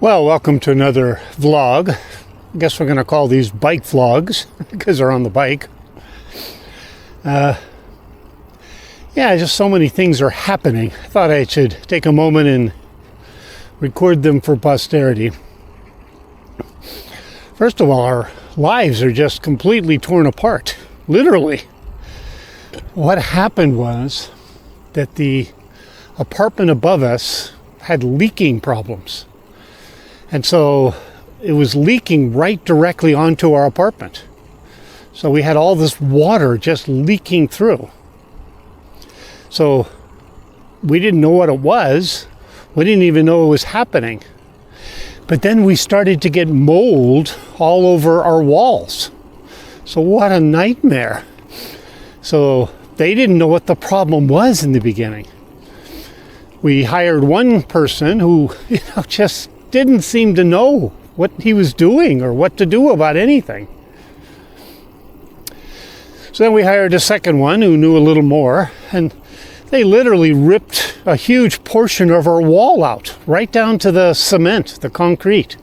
Well, welcome to another vlog. I guess we're going to call these bike vlogs because they're on the bike. Yeah, just so many things are happening. I thought I should take a moment and record them for posterity. First of all, our lives are just completely torn apart, literally. What happened was that the apartment above us had leaking problems. And so it was leaking right directly onto our apartment. So we had all this water just leaking through. So we didn't know what it was. We didn't even know it was happening. But then we started to get mold all over our walls. So what a nightmare. So they didn't know what the problem was in the beginning. We hired one person who, just didn't seem to know what he was doing or what to do about anything. So then we hired a second one who knew a little more, and they literally ripped a huge portion of our wall out, right down to the cement, the concrete.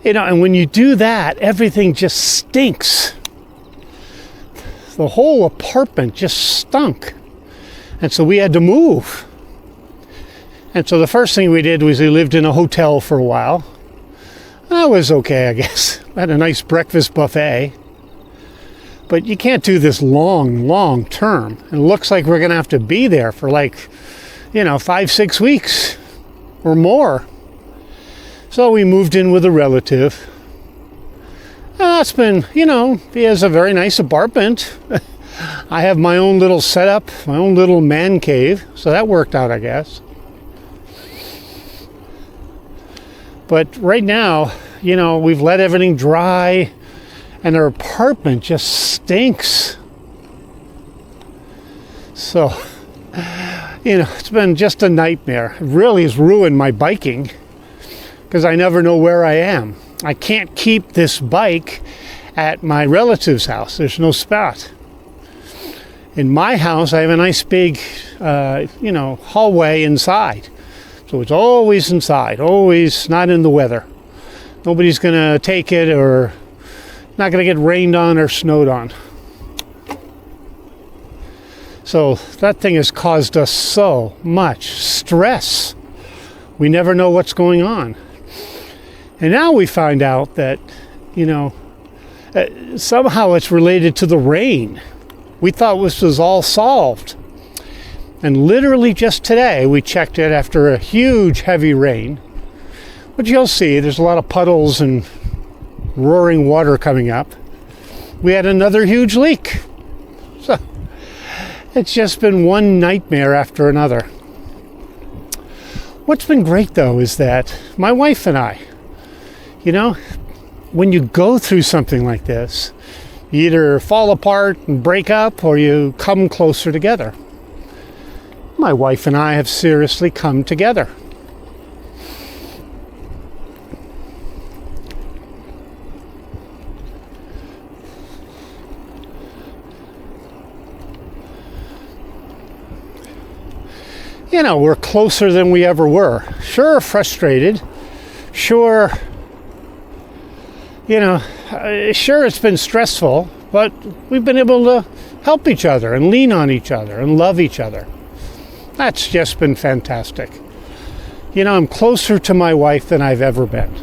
And when you do that, everything just stinks. The whole apartment just stunk. And so we had to move. And so the first thing we did was we lived in a hotel for a while. That was okay, I guess. Had a nice breakfast buffet. But you can't do this long term. It looks like we're going to have to be there for 5-6 weeks or more. So we moved in with a relative. It's been, he has a very nice apartment. I have my own little setup, my own little man cave. So that worked out, I guess. But right now, we've let everything dry and our apartment just stinks. So, it's been just a nightmare. It really has ruined my biking because I never know where I am. I can't keep this bike at my relative's house. There's no spot. In my house, I have a nice big, hallway inside. So it's always inside, always not in the weather. Nobody's going to take it or not going to get rained on or snowed on. So that thing has caused us so much stress. We never know what's going on. And now we find out that, somehow it's related to the rain. We thought this was all solved. And literally just today, we checked it after a huge heavy rain. But you'll see, there's a lot of puddles and roaring water coming up. We had another huge leak. So it's just been one nightmare after another. What's been great, though, is that my wife and I, when you go through something like this, you either fall apart and break up or you come closer together. My wife and I have seriously come together. We're closer than we ever were. Sure, frustrated. Sure, sure it's been stressful, but we've been able to help each other and lean on each other and love each other. That's just been fantastic. I'm closer to my wife than I've ever been.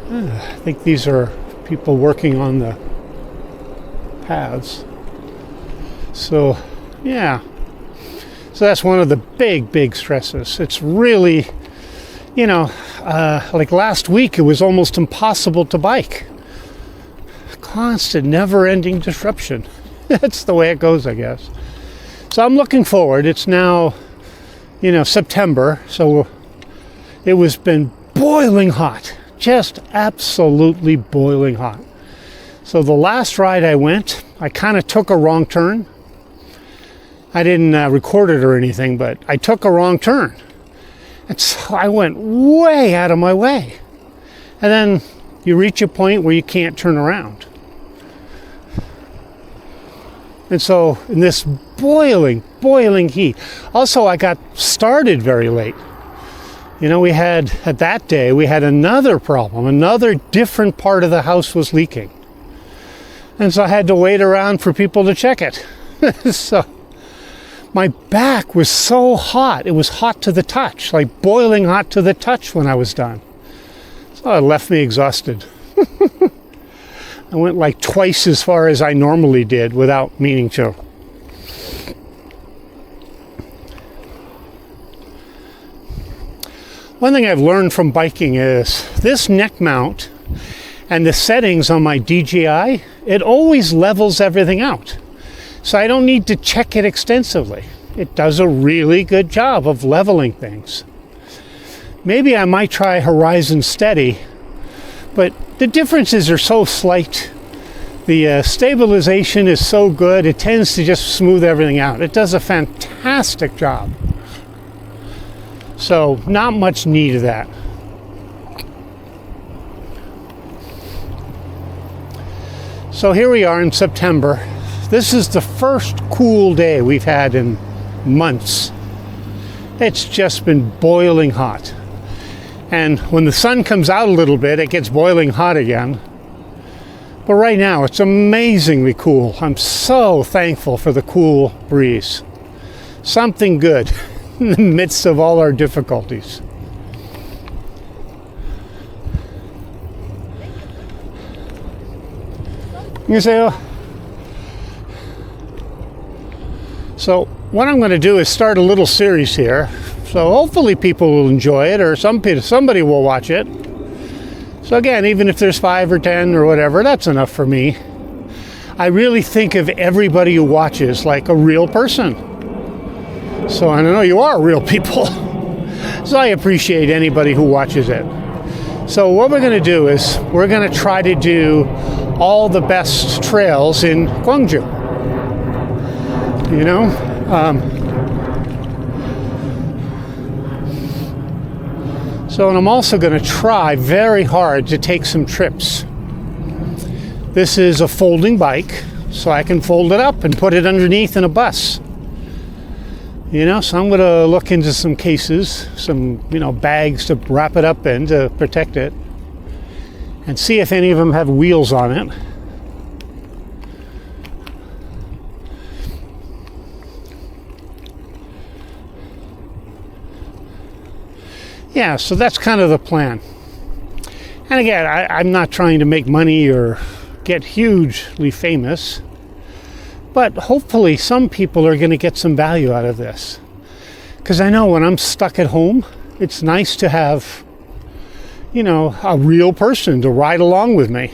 I think these are people working on the paths. So, yeah. So that's one of the big stresses. It's really, like last week, it was almost impossible to bike. Constant, never-ending disruption. That's the way it goes, I guess. So I'm looking forward. It's now, September, so it was been boiling hot, just absolutely boiling hot. So the last ride I went, I kind of took a wrong turn. I didn't record it or anything, but I took a wrong turn. And so I went way out of my way. And then you reach a point where you can't turn around. And so in this boiling heat. Also, I got started very late. We had, that day, we had another problem. Another different part of the house was leaking. And so I had to wait around for people to check it. So my back was so hot. It was hot to the touch, like boiling hot to the touch when I was done. So it left me exhausted. I went like twice as far as I normally did without meaning to. One thing I've learned from biking is this neck mount and the settings on my DJI, it always levels everything out. So I don't need to check it extensively. It does a really good job of leveling things. Maybe I might try Horizon Steady, but the differences are so slight. The stabilization is so good, it tends to just smooth everything out. It does a fantastic job. So not much need of that. So here we are in September. This is the first cool day we've had in months. It's just been boiling hot. And when the sun comes out a little bit, it gets boiling hot again. But right now, it's amazingly cool. I'm so thankful for the cool breeze. Something good in the midst of all our difficulties. You say, oh. So what I'm going to do is start a little series here. So hopefully people will enjoy it, or somebody will watch it. So again, even if there's 5 or 10 or whatever, that's enough for me. I really think of everybody who watches like a real person. So I know you are real people. So I appreciate anybody who watches it. So what we're going to do is we're going to try to do all the best trails in Gwangju. So, and I'm also going to try very hard to take some trips. This is a folding bike, so I can fold it up and put it underneath in a bus. So I'm going to look into some cases, some, bags to wrap it up in to protect it, and see if any of them have wheels on it. Yeah, so that's kind of the plan. And again, I'm not trying to make money or get hugely famous, but hopefully some people are going to get some value out of this. Because I know when I'm stuck at home, it's nice to have, a real person to ride along with me.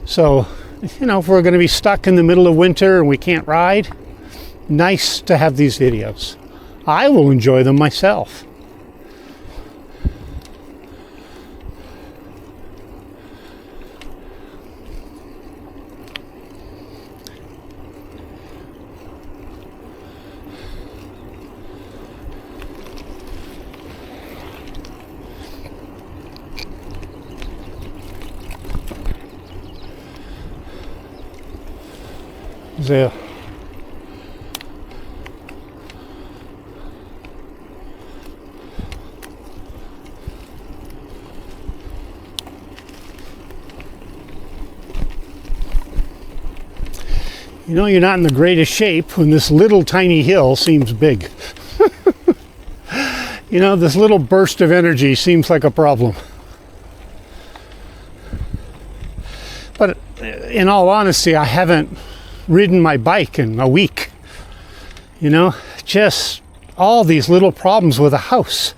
So, if we're going to be stuck in the middle of winter and we can't ride, nice to have these videos. I will enjoy them myself. There. You're not in the greatest shape when this little tiny hill seems big. This little burst of energy seems like a problem. But in all honesty, I haven't ridden my bike in a week. Just all these little problems with the house.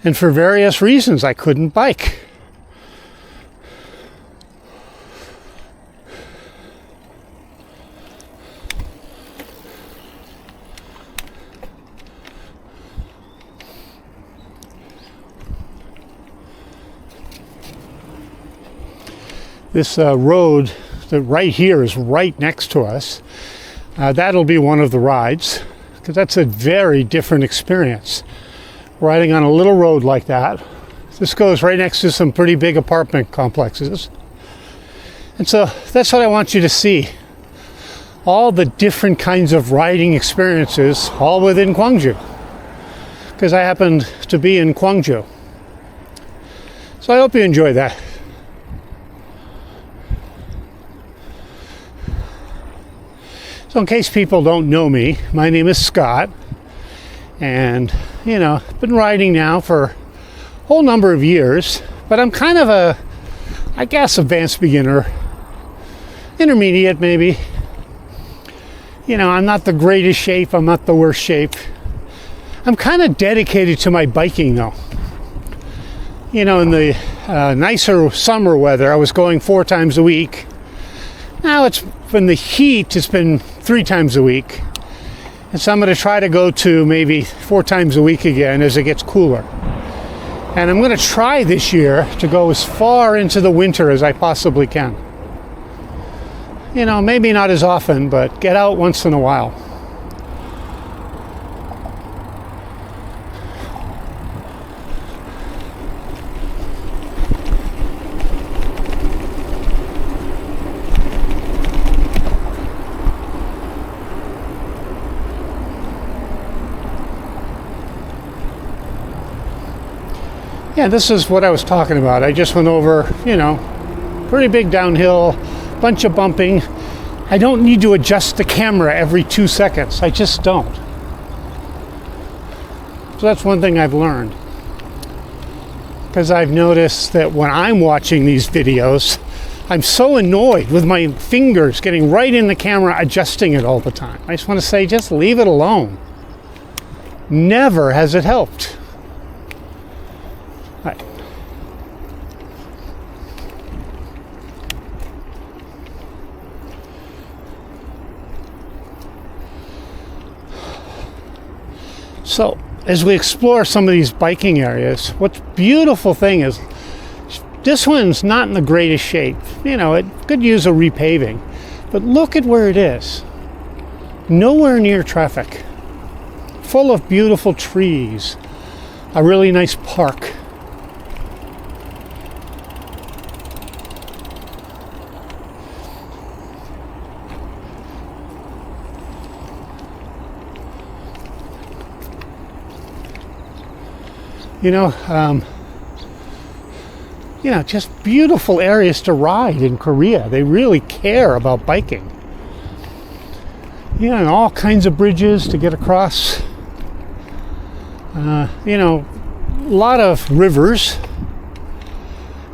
And for various reasons, I couldn't bike. This road that right here is right next to us. That'll be one of the rides, because that's a very different experience. Riding on a little road like that. This goes right next to some pretty big apartment complexes. And so that's what I want you to see. All the different kinds of riding experiences, all within Gwangju. Because I happened to be in Gwangju. So I hope you enjoy that. So in case people don't know me, my name is Scott, and I've been riding now for a whole number of years, but I'm kind of a, I guess, advanced beginner, intermediate maybe. I'm not the greatest shape, I'm not the worst shape. I'm kind of dedicated to my biking though. In the nicer summer weather, I was going 4 times a week. Now it's in the heat, it's been 3 times a week. And so I'm going to try to go to maybe 4 times a week again as it gets cooler. And I'm going to try this year to go as far into the winter as I possibly can. Maybe not as often, but get out once in a while. Yeah, this is what I was talking about. I just went over, pretty big downhill, bunch of bumping. I don't need to adjust the camera every 2 seconds. I just don't. So that's one thing I've learned. Because I've noticed that when I'm watching these videos, I'm so annoyed with my fingers getting right in the camera, adjusting it all the time. I just want to say, just leave it alone. Never has it helped. Right. So, as we explore some of these biking areas, what's beautiful thing is this one's not in the greatest shape. It could use a repaving, but look at where it is. Nowhere near traffic. Full of beautiful trees. A really nice park. Just beautiful areas to ride in Korea. They really care about biking. And all kinds of bridges to get across. A lot of rivers.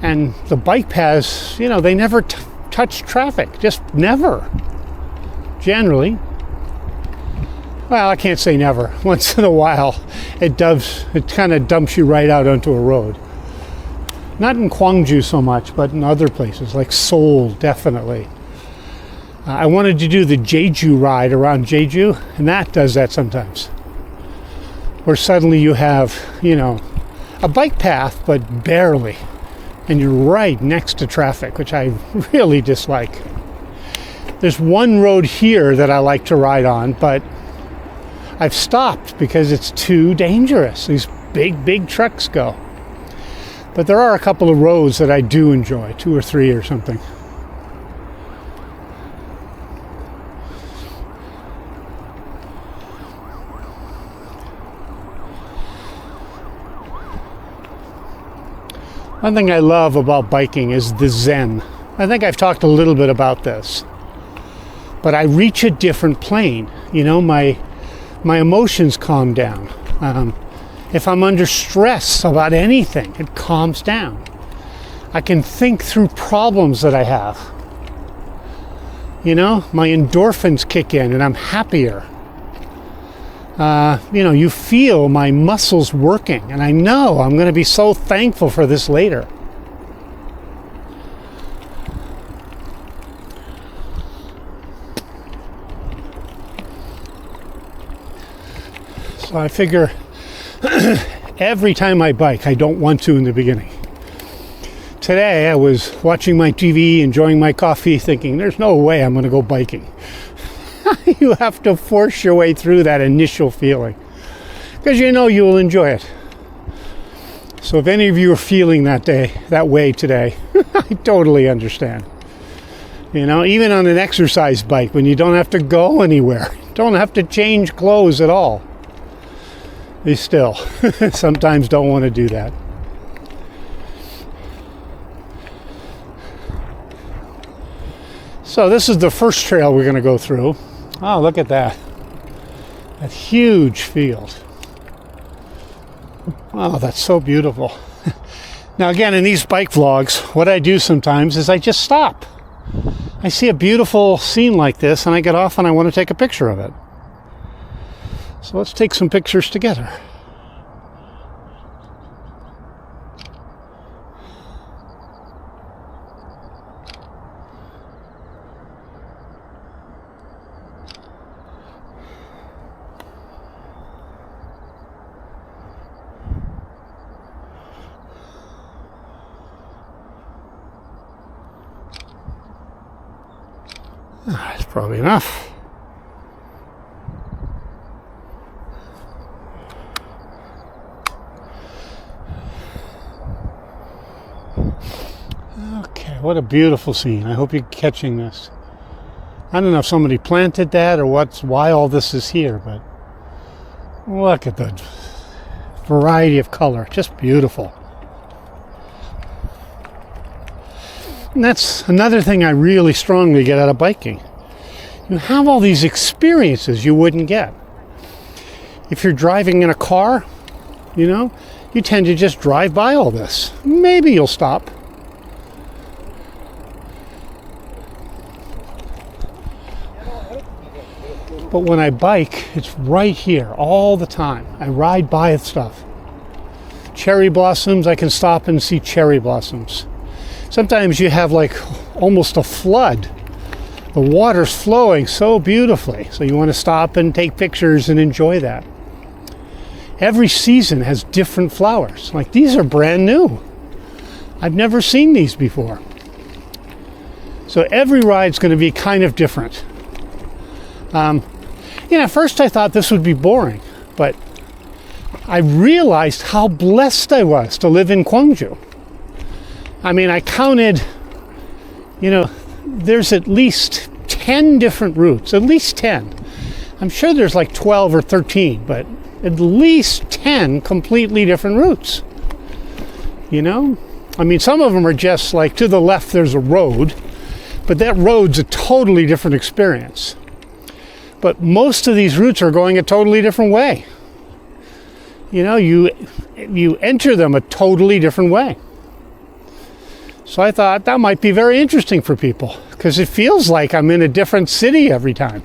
And the bike paths, they never touch traffic. Just never. Generally. Well, I can't say never. Once in a while, it kind of dumps you right out onto a road. Not in Gwangju so much, but in other places, like Seoul, definitely. I wanted to do the Jeju ride around Jeju, and that does that sometimes. Where suddenly you have, a bike path, but barely. And you're right next to traffic, which I really dislike. There's one road here that I like to ride on, but I've stopped because it's too dangerous. These big trucks go. But there are a couple of roads that I do enjoy, 2 or 3 or something. One thing I love about biking is the zen. I think I've talked a little bit about this. But I reach a different plane. My emotions calm down. If I'm under stress about anything, it calms down. I can think through problems that I have. My endorphins kick in and I'm happier. you know, you feel my muscles working, and I know I'm going to be so thankful for this later. So I figure every time I bike, I don't want to in the beginning. Today I was watching my TV, enjoying my coffee, thinking there's no way I'm going to go biking. You have to force your way through that initial feeling, because you know you will enjoy it. So if any of you are feeling that way today, I totally understand. You know, even on an exercise bike, when you don't have to go anywhere, don't have to change clothes at all, you still sometimes don't want to do that. So this is the first trail we're going to go through. Oh, look at that. That huge field. Oh, that's so beautiful. Now again, in these bike vlogs, what I do sometimes is I just stop. I see a beautiful scene like this and I get off and I want to take a picture of it. So let's take some pictures together. That's probably enough. Okay, what a beautiful scene. I hope you're catching this. I don't know if somebody planted that or why all this is here, but look at the variety of color. Just beautiful. And that's another thing I really strongly get out of biking. You have all these experiences you wouldn't get. If you're driving in a car, you know, you tend to just drive by all this. Maybe you'll stop. But when I bike, it's right here all the time. I ride by stuff. Cherry blossoms, I can stop and see cherry blossoms. Sometimes you have like almost a flood. The water's flowing so beautifully, so you want to stop and take pictures and enjoy that. Every season has different flowers. Like these are brand new. I've never seen these before. So every ride's going to be kind of different. You know, at first I thought this would be boring, but I realized how blessed I was to live in Gwangju. I mean, I counted, you know, there's at least 10 different routes, at least 10. I'm sure there's like 12 or 13, but at least 10 completely different routes. You know? I mean, some of them are just like to the left there's a road, but that road's a totally different experience. But most of these routes are going a totally different way. You know, you enter them a totally different way. So I thought that might be very interesting for people, because it feels like I'm in a different city every time.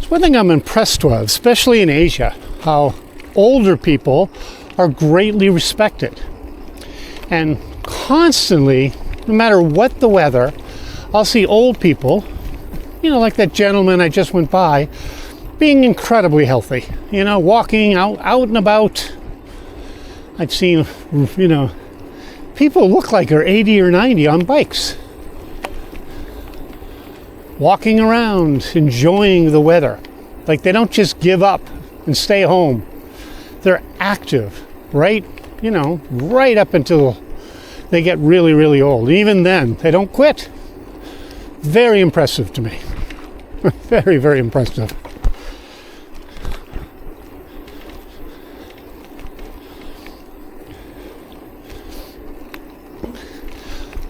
One thing I'm impressed with, especially in Asia, how older people are greatly respected. And constantly, no matter what the weather, I'll see old people, you know, like that gentleman I just went by, being incredibly healthy. You know, walking out and about. I've seen, you know, people look like they're 80 or 90 on bikes. Walking around, enjoying the weather. Like they don't just give up and stay home. They're active, right? You know, right up until they get really, really old. Even then, they don't quit. Very impressive to me. Very, very impressive.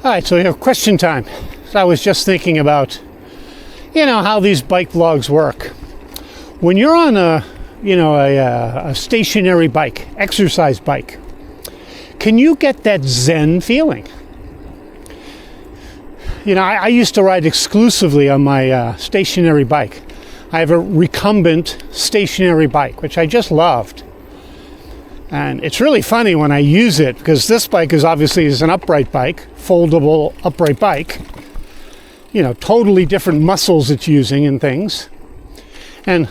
All right, so we have question time. So I was just thinking about, how these bike vlogs work. When you're on a stationary bike, exercise bike, can you get that Zen feeling? I used to ride exclusively on my stationary bike. I have a recumbent stationary bike, which I just loved. And it's really funny when I use it, because this bike is an upright bike, foldable upright bike. Totally different muscles it's using and things. And,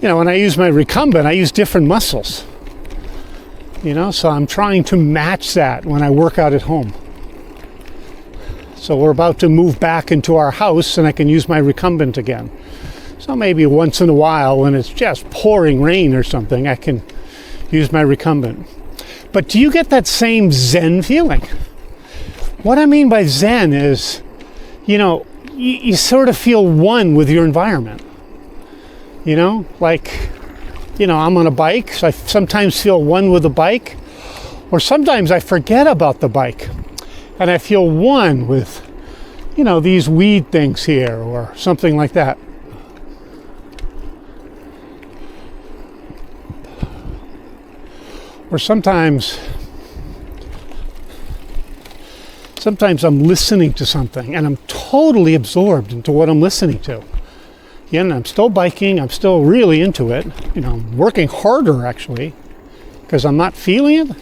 when I use my recumbent, I use different muscles. So I'm trying to match that when I work out at home. So we're about to move back into our house and I can use my recumbent again. So maybe once in a while when it's just pouring rain or something, I can use my recumbent. But do you get that same Zen feeling? What I mean by Zen is, you sort of feel one with your environment. I'm on a bike, so I sometimes feel one with the bike, or sometimes I forget about the bike and I feel one with, these weed things here or something like that. Or sometimes I'm listening to something and I'm totally absorbed into what I'm listening to. I'm still biking, I'm still really into it. I'm working harder actually, because I'm not feeling it,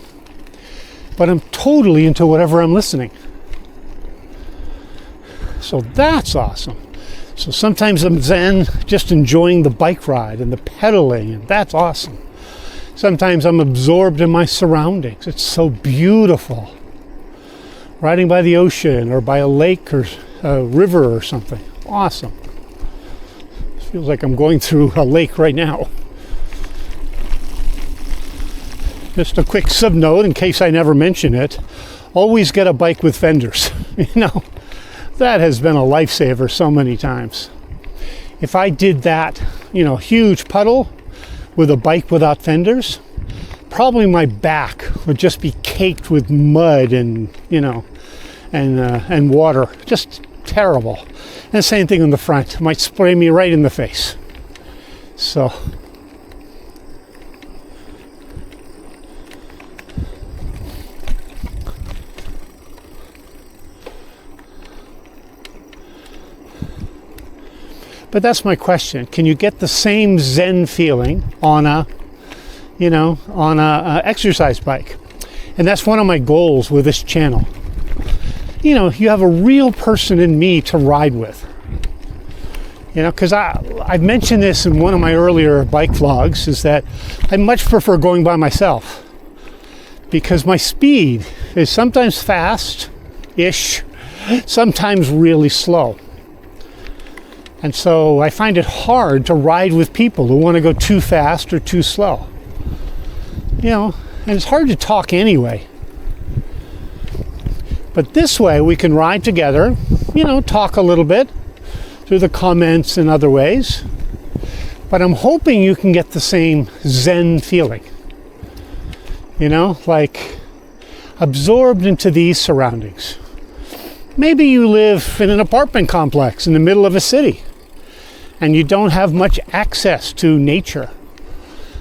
but I'm totally into whatever I'm listening. So that's awesome. So sometimes I'm Zen, just enjoying the bike ride and the pedaling, and that's awesome. Sometimes I'm absorbed in my surroundings. It's so beautiful. Riding by the ocean or by a lake or a river or something. Awesome. It feels like I'm going through a lake right now. Just a quick sub note in case I never mention it. Always get a bike with fenders. That has been a lifesaver so many times. If I did that, huge puddle with a bike without fenders, probably my back would just be caked with mud and water. Just terrible. And the same thing on the front. It might spray me right in the face. So but that's my question. Can you get the same Zen feeling on a exercise bike? And that's one of my goals with this channel. You have a real person in me to ride with. Because I've mentioned this in one of my earlier bike vlogs, is that I much prefer going by myself. Because my speed is sometimes fast-ish, sometimes really slow. And so I find it hard to ride with people who want to go too fast or too slow. And it's hard to talk anyway. But this way we can ride together, talk a little bit through the comments and other ways. But I'm hoping you can get the same Zen feeling. Like absorbed into these surroundings. Maybe you live in an apartment complex in the middle of a city and you don't have much access to nature.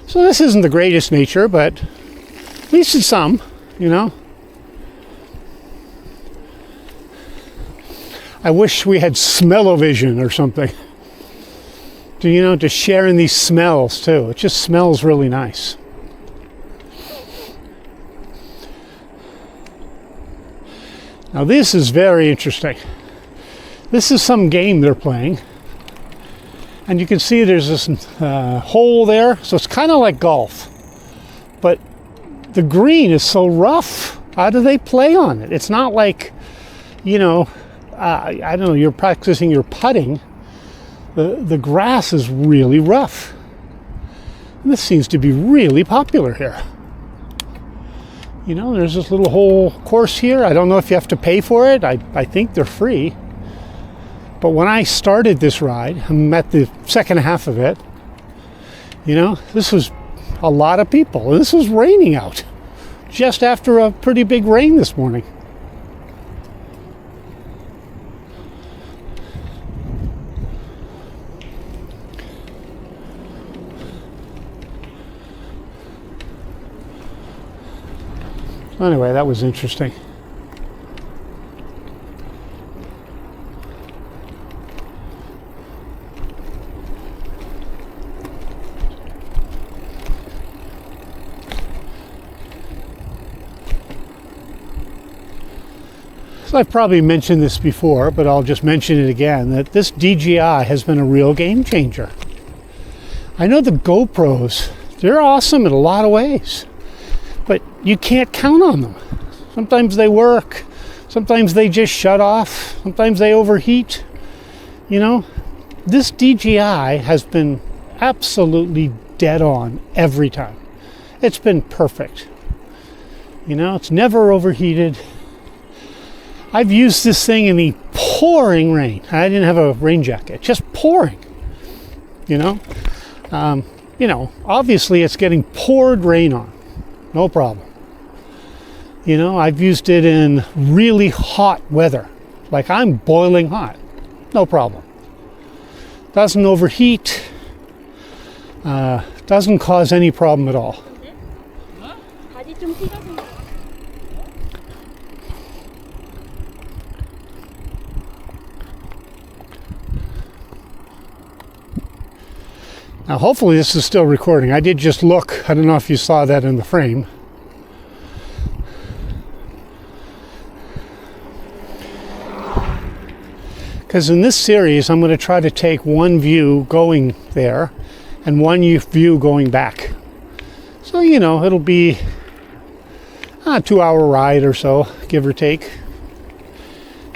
So this isn't the greatest nature, but at least it's some, I wish we had smell-o-vision or something. To share in these smells too. It just smells really nice. Now this is very interesting. This is some game they're playing. And you can see there's this hole there. So it's kind of like golf. But the green is so rough. How do they play on it? It's not like, I don't know, you're practicing your putting. The grass is really rough. And this seems to be really popular here. There's this little whole course here. I don't know if you have to pay for it. I think they're free. But when I started this ride, I'm at the second half of it, this was a lot of people. This was raining out. just after a pretty big rain this morning. Anyway, that was interesting. So I've probably mentioned this before, but I'll just mention it again, that this DJI has been a real game changer. I know the GoPros, they're awesome in a lot of ways, but you can't count on them. Sometimes they work, sometimes they just shut off, sometimes they overheat. You know, this DJI has been absolutely dead on every time. It's been perfect. You know, it's never overheated. I've used this thing in the pouring rain. I didn't have a rain jacket, just pouring. You know, obviously it's getting poured rain on, no problem. You know, I've used it in really hot weather, like I'm boiling hot, no problem. Doesn't overheat, doesn't cause any problem at all. Now, hopefully this is still recording. I did just look. I don't know if you saw that in the frame. Because in this series, I'm going to try to take one view going there and one view going back. So, you know, it'll be a 2-hour ride or so, give or take.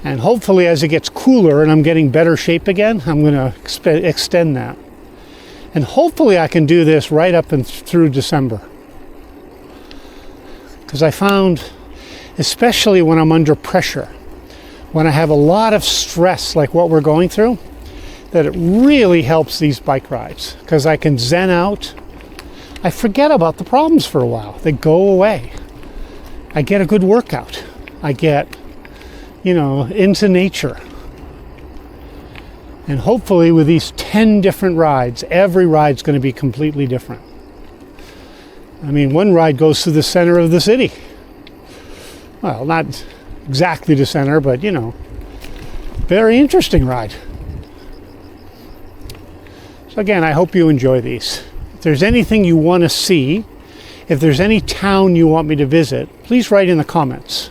And hopefully as it gets cooler and I'm getting better shape again, I'm going to extend that. And hopefully I can do this right up and through December. Because I found, especially when I'm under pressure, when I have a lot of stress like what we're going through, that it really helps these bike rides. Because I can zen out. I forget about the problems for a while. They go away. I get a good workout. I get, you know, into nature. And hopefully with these 10 different rides, every ride's going to be completely different. I mean, one ride goes to the center of the city. Well, not exactly the center, but, you know, very interesting ride. So again, I hope you enjoy these. If there's anything you want to see, if there's any town you want me to visit, please write in the comments.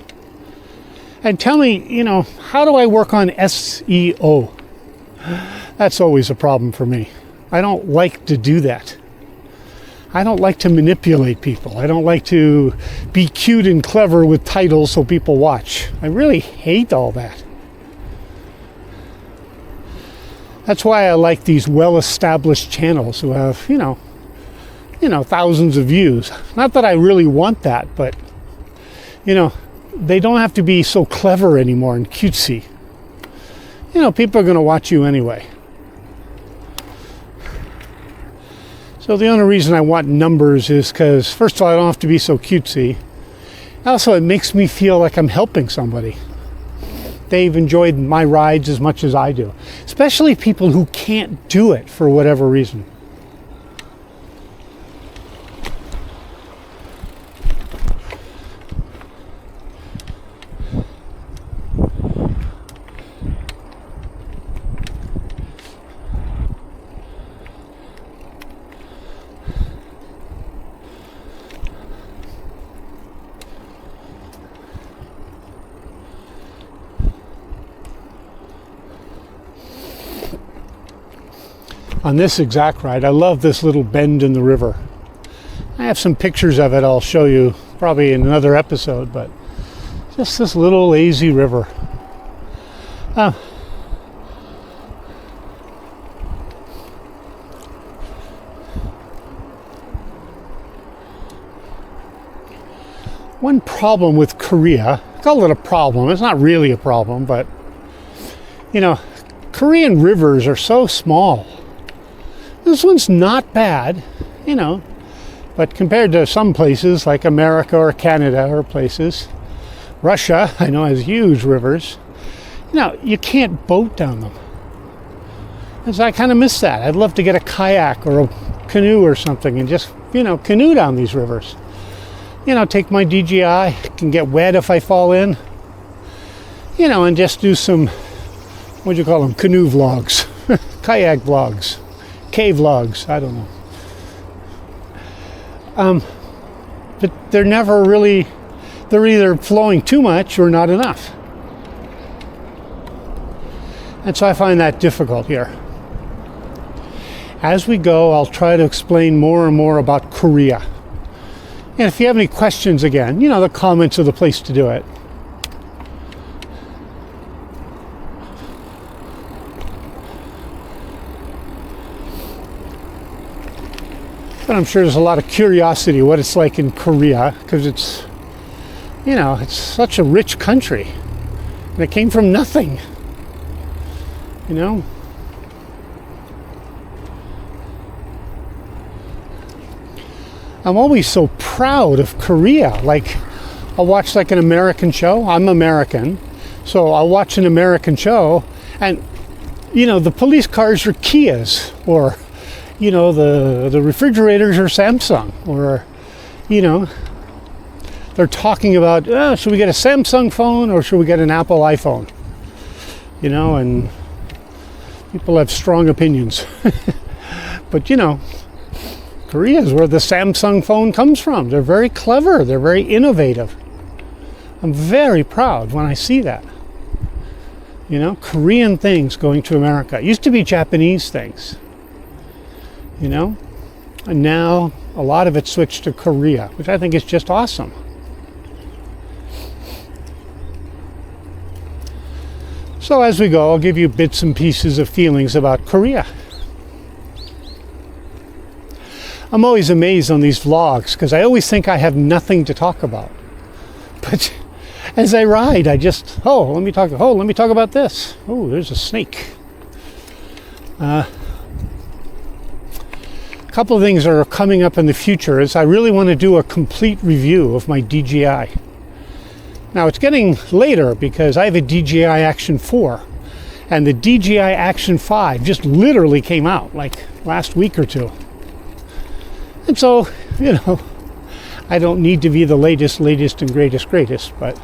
And tell me, you know, how do I work on SEO? That's always a problem for me. I don't like to do that. I don't like to manipulate people. I don't like to be cute and clever with titles so people watch. I really hate all that. That's why I like these well-established channels who have, you know, thousands of views. Not that I really want that, but, you know, they don't have to be so clever anymore and cutesy. You know, people are going to watch you anyway. So the only reason I want numbers is because, first of all, I don't have to be so cutesy. Also, it makes me feel like I'm helping somebody. They've enjoyed my rides as much as I do. Especially people who can't do it for whatever reason. On this exact ride, I love this little bend in the river. I have some pictures of it I'll show you probably in another episode, but just this little lazy river. One problem with Korea, I call it a problem, it's not really a problem, but you know, Korean rivers are so small. This one's not bad, you know, But compared to some places like America or Canada or places, Russia, I know, has huge rivers. You can't boat down them. And so I kind of miss that. I'd love to get a kayak or a canoe or something and just, canoe down these rivers. Take my DJI, can get wet if I fall in, and just do some, what do you call them, canoe vlogs, kayak vlogs, cave vlogs, I don't know. But they're never really, they're either flowing too much or not enough. And so I find that difficult here. As we go, I'll try to explain more and more about Korea. And if you have any questions, again, the comments are the place to do it. But I'm sure there's a lot of curiosity what it's like in Korea, because it's, it's such a rich country. And it came from nothing. I'm always so proud of Korea. Like, I'll watch like an American show. I'm American, so I'll watch an American show, and the police cars are Kias, or the refrigerators are Samsung, or they're talking about should we get a Samsung phone or should we get an Apple iPhone? And people have strong opinions. But Korea is where the Samsung phone comes from. They're very clever. They're very innovative. I'm very proud when I see that. Korean things going to America. It used to be Japanese things. And now a lot of it switched to Korea, which I think is just awesome. So as we go, I'll give you bits and pieces of feelings about Korea. I'm always amazed on these vlogs because I always think I have nothing to talk about. But as I ride, I just, let me talk about this. Oh, there's a snake. A couple of things are coming up in the future is I really want to do a complete review of my DJI. Now it's getting later because I have a DJI Action 4 and the DJI Action 5 just literally came out like last week or two. And so, I don't need to be the latest and greatest, but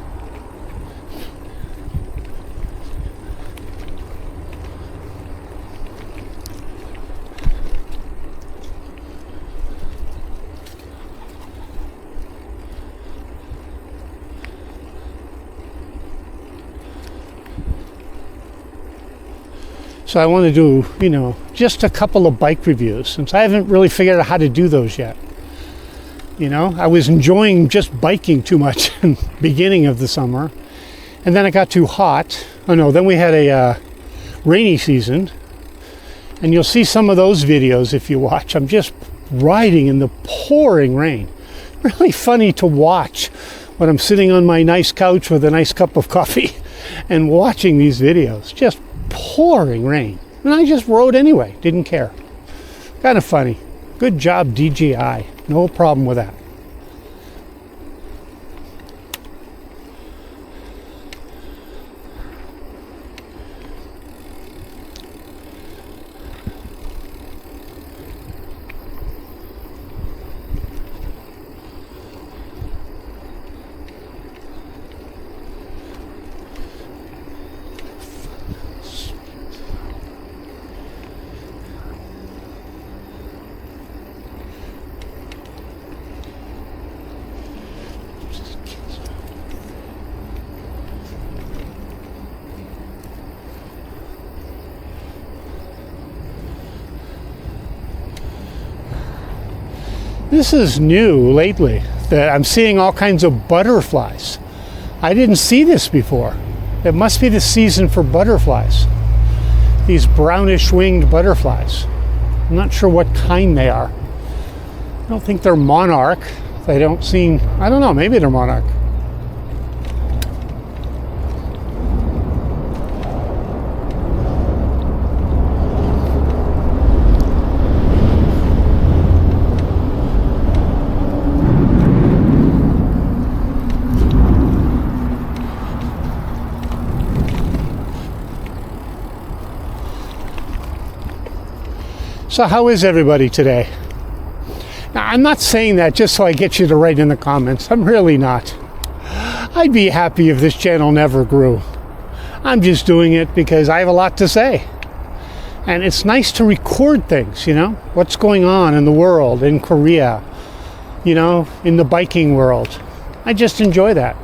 so I want to do, just a couple of bike reviews, since I haven't really figured out how to do those yet. I was enjoying just biking too much in the beginning of the summer, and then it got too hot. Then we had a rainy season, and you'll see some of those videos if you watch. I'm just riding in the pouring rain. Really funny to watch when I'm sitting on my nice couch with a nice cup of coffee and watching these videos. Just pouring rain. And I just rode anyway, didn't care. Kind of funny. Good job, DJI. No problem with that. This is new lately, that I'm seeing all kinds of butterflies. I didn't see this before. It must be the season for butterflies. These brownish winged butterflies. I'm not sure what kind they are. I don't think they're monarch. They don't seem, I don't know, maybe they're monarch. So how is everybody today? Now, I'm not saying that just so I get you to write in the comments. I'm really not. I'd be happy if this channel never grew. I'm just doing it because I have a lot to say. And it's nice to record things, you know, what's going on in the world, in Korea, you know, in the biking world. I just enjoy that.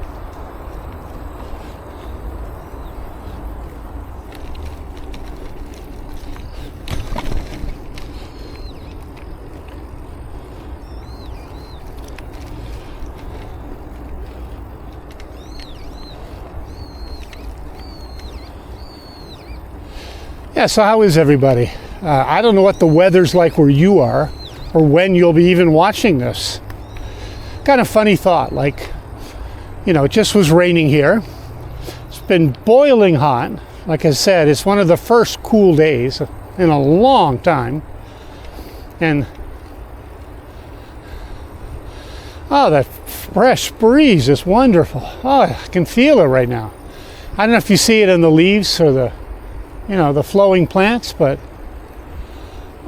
Yeah, so how is everybody? I don't know what the weather's like where you are or when you'll be even watching this. Kind of funny thought, like, you know, it just was raining here. It's been boiling hot. Like I said, it's one of the first cool days in a long time. And, oh, that fresh breeze is wonderful. Oh, I can feel it right now. I don't know if you see it in the leaves or the, you know, the flowing plants, but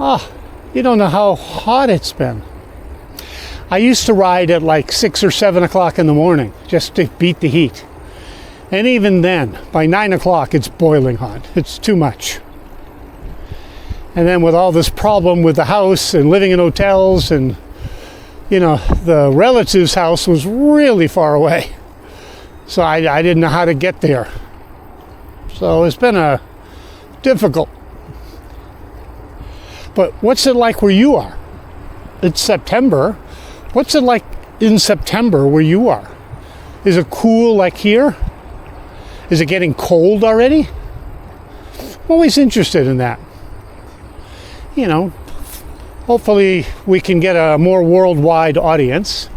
oh, you don't know how hot it's been. I used to ride at like 6 or 7 o'clock in the morning just to beat the heat. And even then, by 9 o'clock, it's boiling hot. It's too much. And then with all this problem with the house and living in hotels and, you know, the relative's house was really far away. So I didn't know how to get there. So it's been difficult. But what's it like where you are? It's September. What's it like in September where you are? Is it cool like here? Is it getting cold already? I'm always interested in that. You know, hopefully we can get a more worldwide audience.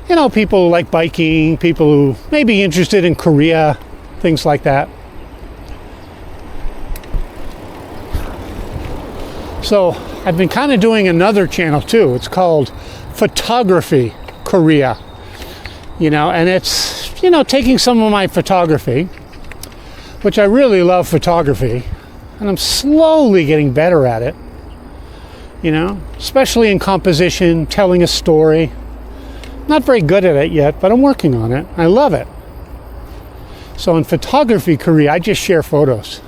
You know, people who like biking, people who may be interested in Korea, things like that. So I've been kind of doing another channel too. It's called Photography Korea, you know, and it's, you know, taking some of my photography, which I really love photography, and I'm slowly getting better at it, you know, especially in composition, telling a story. Not very good at it yet, but I'm working on it. I love it. So in Photography Korea, I just share photos.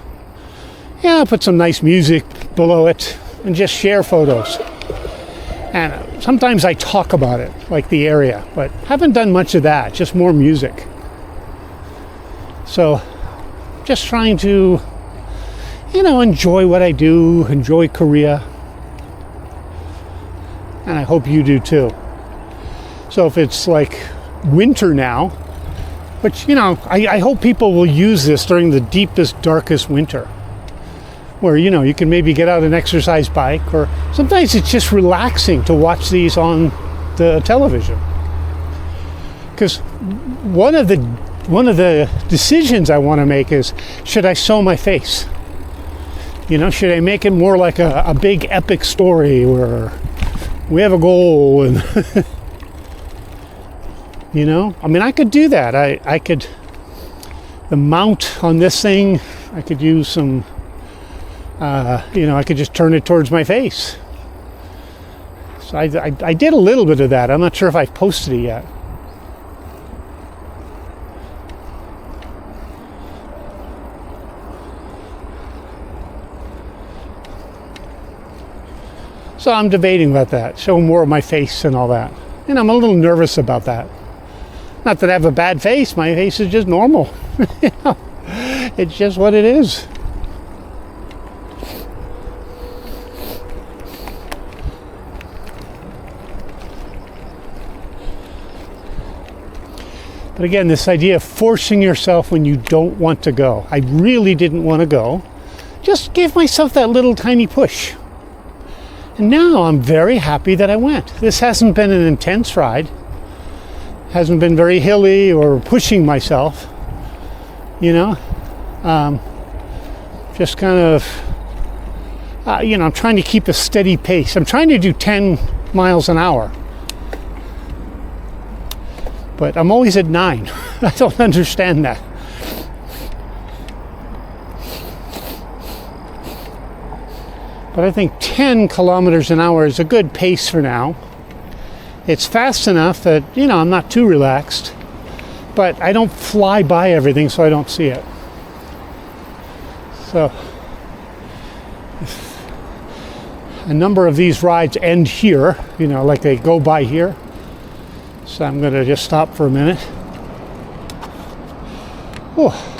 Yeah, I put some nice music below it and just share photos. And sometimes I talk about it, like the area, but haven't done much of that, just more music. So just trying to, you know, enjoy what I do, enjoy Korea. And I hope you do too. So if it's like winter now, which, you know, I hope people will use this during the deepest, darkest winter, where, you know, you can maybe get out and exercise bike, or sometimes it's just relaxing to watch these on the television. Because one of the decisions I want to make is, should I sew my face? You know, should I make it more like a big epic story where we have a goal and you know, I mean, I could do that. I could, the mount on this thing, I could use some, you know, I could just turn it towards my face. So I did a little bit of that. I'm not sure if I've posted it yet. So I'm debating about that, show more of my face and all that. And I'm a little nervous about that. Not that I have a bad face, my face is just normal. You know, it's just what it is. But again, this idea of forcing yourself when you don't want to go. I really didn't want to go. Just gave myself that little tiny push. And now I'm very happy that I went. This hasn't been an intense ride. Hasn't been very hilly or pushing myself, you know. Just kind of, you know, I'm trying to keep a steady pace. I'm trying to do 10 miles an hour. But I'm always at 9. I don't understand that. But I think 10 kilometers an hour is a good pace for now. It's fast enough that, you know, I'm not too relaxed, but I don't fly by everything so I don't see it. So a number of these rides end here, you know, like they go by here. So I'm going to just stop for a minute. Oh.